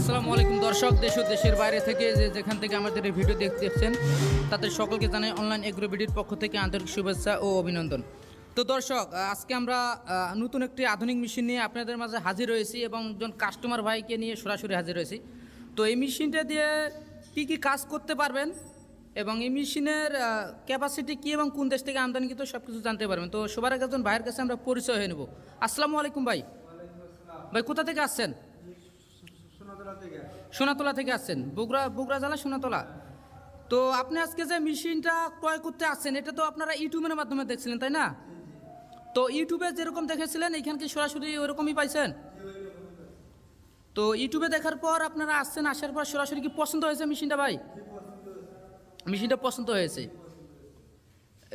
আসসালামু আলাইকুম দর্শক, দেশ ও দেশের বাইরে থেকে যেখান থেকে আমাদের এই ভিডিও দেখছেন তাদের সকলকে জানাই অনলাইন এগ্রো বিডির পক্ষ থেকে আন্তরিক শুভেচ্ছা ও অভিনন্দন। তো দর্শক, আজকে আমরা নতুন একটি আধুনিক মেশিন নিয়ে আপনাদের মাঝে হাজির হয়েছি এবং একজন কাস্টমার ভাইকে নিয়ে সরাসরি হাজির হয়েছি। তো এই মেশিনটা দিয়ে কী কী কাজ করতে পারবেন এবং এই মেশিনের ক্যাপাসিটি কী এবং কোন দেশ থেকে আমদানিকৃত সব কিছু জানতে পারবেন। তো সবার আগে একজন ভাইয়ের কাছে আমরা পরিচয় হয়ে নেব। আসসালামু আলাইকুম ভাই। ভাই কোথা থেকে আসছেন? সোনাতলা থেকে আসছেন, বগুড়া জেলা সোনাতলা। তো আপনি আজকে যে মেশিনটা ক্রয় করতে আসছেন এটা তো আপনারা ইউটিউবের মাধ্যমে দেখছিলেন, তাই না? তো ইউটিউবে যেরকম দেখেছিলেন এখানে কি সরাসরি ওরকমই পাইছেন? তো ইউটিউবে দেখার পর আপনারা আসছেন, আসার পর সরাসরি কি পছন্দ হয়েছে মেশিনটা? ভাই মেশিনটা পছন্দ হয়েছে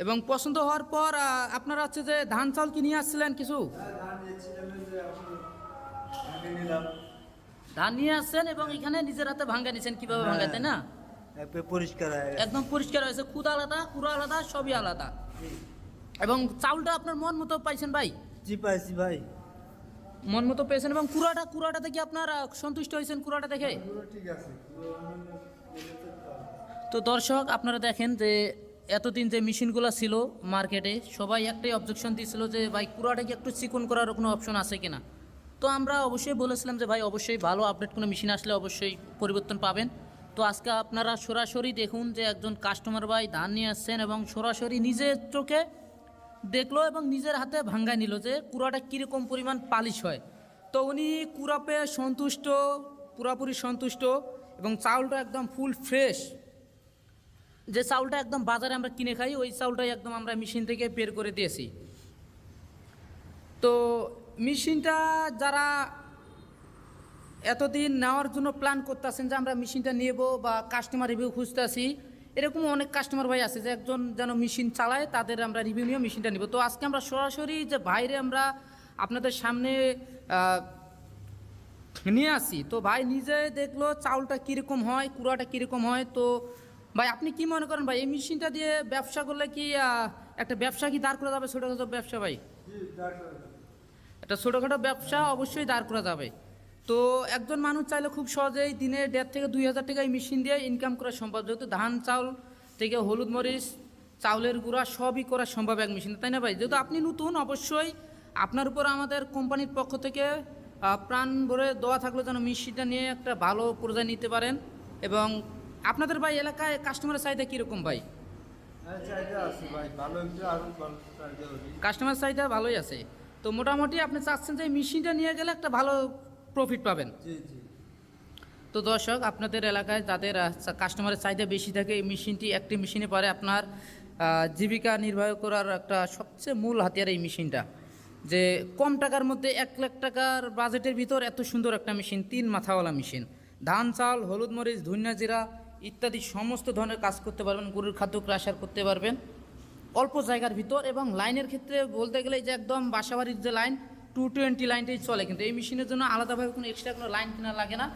এবং পছন্দ হওয়ার পর আপনারা হচ্ছে যে ধান চাল কি নিয়ে আসছিলেন? কিছু ধান নিয়ে আসছেন এবং এখানে নিজের হাতে ভাঙ্গা নিয়েছেন। কিভাবে ভাঙ্গা, তাই না? পরিষ্কার একদম পরিষ্কার হয়েছে, খুদ আলাদা, কুড়া আলাদা, সবই আলাদা। এবং চাউলটা আপনার মন মতো পাইছেন ভাই? জি পাইছি ভাই, মন মতো পেয়েছেন। এবং কুড়াটা দেখে আপনার সন্তুষ্ট হয়েছেন? কুড়াটা দেখে ঠিক আছে। তো দর্শক, আপনারা দেখেন যে এতদিন যে মেশিনগুলো ছিল মার্কেটে সবাই একটাই অবজেকশন দিয়েছিল যে ভাই কুড়াটা কি একটু চিকন করার কোনো অপশন আছে কিনা। তো আমরা অবশ্যই বলেছিলাম যে ভাই অবশ্যই ভালো আপডেট কোনো মেশিন আসলে অবশ্যই পরিবর্তন পাবেন। তো আজকে আপনারা সরাসরি দেখুন যে একজন কাস্টমার ভাই ধান নিয়ে আসছেন এবং সরাসরি নিজের চোখে দেখলো এবং নিজের হাতে ভাঙ্গায় নিল যে কুড়াটা কীরকম পরিমাণ পালিশ হয়। তো উনি কুড়া পেয়ে সন্তুষ্ট, পুরোপুরি সন্তুষ্ট এবং চাউলটা একদম ফুল ফ্রেশ। যে চাউলটা একদম বাজারে আমরা কিনে খাই ওই চাউলটাই একদম আমরা মেশিন থেকে বের করে দিয়েছি। তো মেশিনটা যারা এতদিন নেওয়ার জন্য প্ল্যান করতেছেন যে আমরা মেশিনটা নেব বা কাস্টমার রিভিউ খুঁজতেছি, এরকম অনেক কাস্টমার ভাই আছে যে একজন যেন মেশিন চালায় তাদের আমরা রিভিউ নিয়ে মেশিনটা নেব। তো আজকে আমরা সরাসরি যে বাইরে আমরা আপনাদের সামনে নিয়ে আসি। তো ভাই নিজে দেখলো চাউলটা কীরকম হয়, কুড়াটা কীরকম হয়। তো ভাই আপনি কি মনে করেন ভাই এই মেশিনটা দিয়ে ব্যবসা করলে কি একটা ব্যবসা কি দাঁড় করা যাবে? ছোটোখাটো ব্যবসা ভাই, একটা ছোটোখাটো ব্যবসা অবশ্যই দাঁড় করা যাবে। তো একজন মানুষ চাইলে খুব সহজেই দিনে 1,500 থেকে 2,000 টাকা এই মেশিন দিয়ে ইনকাম করা সম্ভব, যেহেতু ধান চাউল থেকে হলুদ মরিচ চাউলের গুঁড়া সবই করা সম্ভব এক মেশিন, তাই না ভাই? যেহেতু আপনি নতুন, অবশ্যই আপনার উপর আমাদের কোম্পানির পক্ষ থেকে প্রাণ ভরে দেওয়া থাকলো যেন মেশিনটা নিয়ে একটা ভালো পর্যায়ে নিতে পারেন। এবং আপনাদের ভাই এলাকায় কাস্টমারের চাহিদা কীরকম ভাই? কাস্টমার চাহিদা ভালোই আছে। তো মোটামুটি আপনি চাচ্ছেন যে এই মেশিনটা নিয়ে গেলে একটা ভালো প্রফিট পাবেন। তো দর্শক, আপনাদের এলাকায় যাদের কাস্টমারের চাহিদা বেশি থাকে এই মেশিনটি, একটি মেশিনে পারে আপনার জীবিকা নির্বাহ করার একটা সবচেয়ে মূল হাতিয়ার এই মেশিনটা। যে কম টাকার মধ্যে 1 লাখ টাকার বাজেটের ভিতর এত সুন্দর একটা মেশিন, 3 মাথাওয়ালা মেশিন, ধান চাল হলুদ মরিচ ধনিয়া জিরা ইত্যাদি সমস্ত ধরনের কাজ করতে পারবেন, গরুর খাদ্য ক্রাশার করতে পারবেন অল্প জায়গার ভিতর। এবং লাইনের ক্ষেত্রে বলতে গেলে যে একদম বাসাবাড়ির যে লাইন 220 লাইনটাই চলে, কিন্তু এই মেশিনের জন্য আলাদাভাবে কোনো এক্সট্রা কোনো লাইন কেনা লাগে না,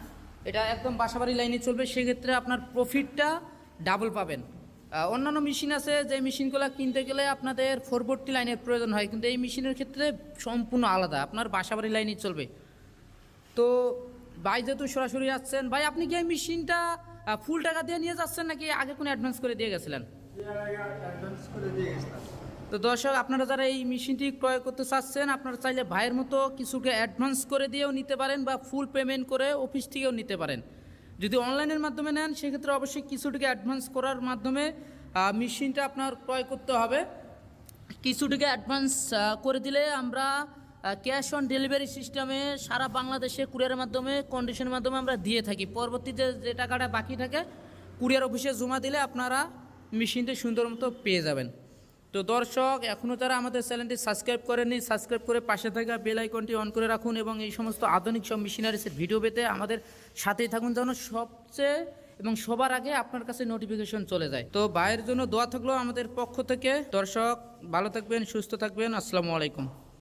এটা একদম বাসাবাড়ি লাইনে চলবে। সেক্ষেত্রে আপনার প্রফিটটা ডাবল পাবেন। অন্যান্য মেশিন আছে যে মেশিনগুলো কিনতে গেলে আপনাদের 440 লাইনের প্রয়োজন হয়, কিন্তু এই মেশিনের ক্ষেত্রে সম্পূর্ণ আলাদা, আপনার বাসাবাড়ি লাইনেই চলবে। তো ভাই যেহেতু সরাসরি আসছেন, ভাই আপনি কি এই মেশিনটা ফুল টাকা দিয়ে নিয়ে যাচ্ছেন নাকি আগে কোনো অ্যাডভান্স করে দিয়ে গেছিলেন? তো দর্শক, আপনারা যারা এই মেশিনটি ক্রয় করতে চাচ্ছেন আপনারা চাইলে ভাইয়ের মতো কিছুকে অ্যাডভান্স করে দিয়েও নিতে পারেন বা ফুল পেমেন্ট করে অফিস থেকেও নিতে পারেন। যদি অনলাইনের মাধ্যমে নেন সেক্ষেত্রে অবশ্যই কিছুটিকে অ্যাডভান্স করার মাধ্যমে মেশিনটা আপনার ক্রয় করতে হবে। কিছুটিকে অ্যাডভান্স করে দিলে আমরা ক্যাশ অন ডেলিভারি সিস্টেমে সারা বাংলাদেশে কুরিয়ারের মাধ্যমে কন্ডিশনের মাধ্যমে আমরা দিয়ে থাকি। পরবর্তীতে যে টাকাটা বাকি থাকে কুরিয়ার অফিসে জমা দিলে আপনারা মেশিনটি সুন্দর মতো পেয়ে যাবেন। তো দর্শক, এখনও যারা আমাদের চ্যানেলটি সাবস্ক্রাইব করেননি সাবস্ক্রাইব করে পাশে থাকা বেল আইকনটি অন করে রাখুন এবং এই সমস্ত আধুনিক সব মেশিনারিসের ভিডিও পেতে আমাদের সাথেই থাকুন যেন সবচেয়ে এবং সবার আগে আপনার কাছে নোটিফিকেশন চলে যায়। তো ভাইয়ের জন্য দোয়া থাকলো আমাদের পক্ষ থেকে। দর্শক ভালো থাকবেন, সুস্থ থাকবেন, আসসালামু আলাইকুম।